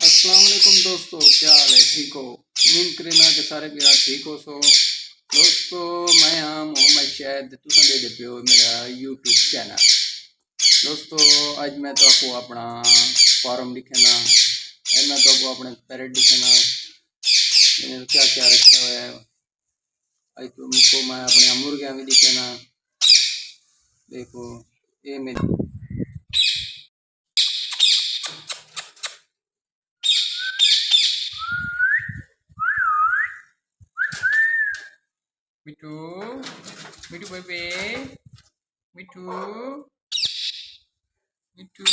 अस्सलाम वालेकुम दोस्तों, क्या हाल है? ठीक हो? उम्मीद करना कि सारे मेरा ठीक हो। सो दोस्तों, मैं हाँ मोहम्मद शायद तुसा दे पे हो मेरा यूट्यूब चैनल। दोस्तों, आज मैं तो आपको अपना फॉर्म दिखेना, मैं तो आपको अपने पैरेट दिखेना क्या क्या रखा हुआ है। आज तो मुझको मैं अपने मुर्गियाँ भी दिखेना। देखो ये मेरी मिठू, मिठू बेबे, मिठू, मिठू।